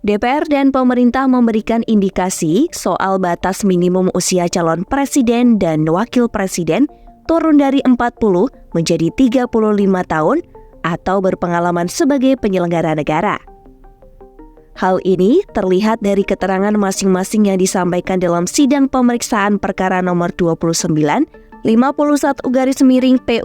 DPR dan pemerintah memberikan indikasi soal batas minimum usia calon presiden dan wakil presiden turun dari 40 menjadi 35 tahun atau berpengalaman sebagai penyelenggara negara. Hal ini terlihat dari keterangan masing-masing yang disampaikan dalam sidang pemeriksaan perkara nomor 29, 51-PUU-21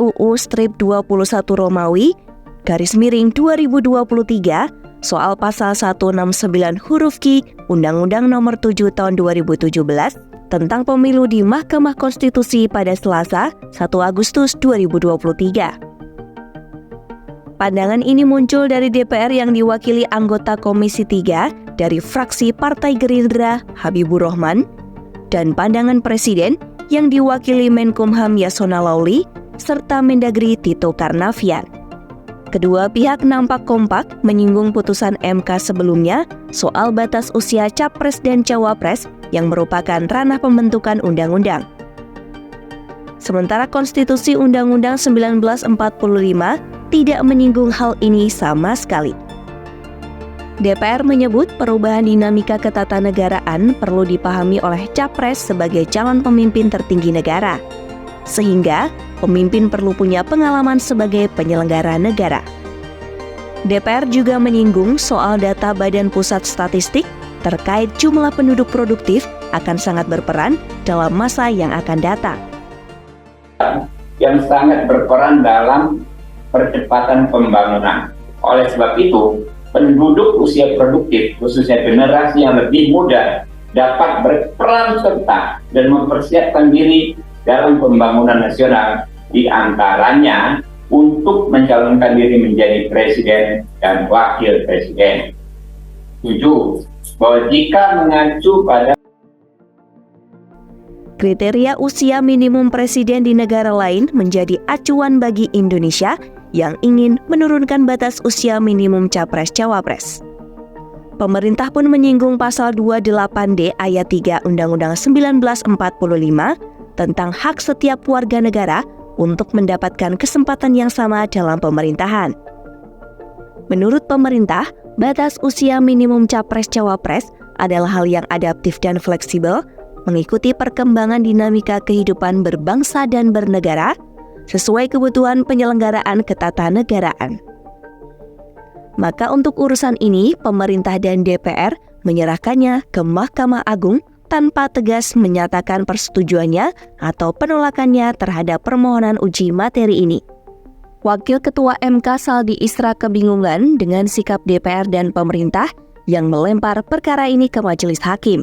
Romawi, _2023, soal pasal 169 huruf Q Undang-Undang Nomor 7 Tahun 2017 tentang pemilu di Mahkamah Konstitusi pada Selasa, 1 Agustus 2023. Pandangan ini muncul dari DPR yang diwakili anggota Komisi 3 dari fraksi Partai Gerindra Habibur Rahman dan pandangan Presiden yang diwakili Menkumham Yasona Lauli serta Mendagri Tito Karnavian. Kedua pihak nampak kompak menyinggung putusan MK sebelumnya soal batas usia Capres dan Cawapres yang merupakan ranah pembentukan undang-undang. Sementara Konstitusi Undang-Undang 1945 tidak menyinggung hal ini sama sekali. DPR menyebut perubahan dinamika ketatanegaraan perlu dipahami oleh Capres sebagai calon pemimpin tertinggi negara, sehingga pemimpin perlu punya pengalaman sebagai penyelenggara negara. DPR juga menyinggung soal data Badan Pusat Statistik terkait jumlah penduduk produktif akan sangat berperan dalam masa yang akan datang. Yang sangat berperan dalam percepatan pembangunan. Oleh sebab itu, penduduk usia produktif, khususnya generasi yang lebih muda, dapat berperan serta dan mempersiapkan diri dalam pembangunan nasional, di antaranya untuk mencalonkan diri menjadi presiden dan wakil presiden. 7. Bahwa jika mengacu pada kriteria usia minimum presiden di negara lain menjadi acuan bagi Indonesia yang ingin menurunkan batas usia minimum Capres-Cawapres. Pemerintah pun menyinggung pasal 28D ayat 3 Undang-Undang 1945 tentang hak setiap warga negara untuk mendapatkan kesempatan yang sama dalam pemerintahan. Menurut pemerintah, batas usia minimum Capres-Cawapres adalah hal yang adaptif dan fleksibel, mengikuti perkembangan dinamika kehidupan berbangsa dan bernegara, sesuai kebutuhan penyelenggaraan ketatanegaraan. Maka untuk urusan ini, pemerintah dan DPR menyerahkannya ke Mahkamah Agung tanpa tegas menyatakan persetujuannya atau penolakannya terhadap permohonan uji materi ini. Wakil Ketua MK Saldi Isra kebingungan dengan sikap DPR dan pemerintah yang melempar perkara ini ke majelis hakim.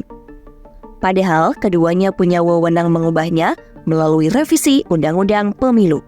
Padahal keduanya punya wewenang mengubahnya melalui revisi Undang-Undang Pemilu.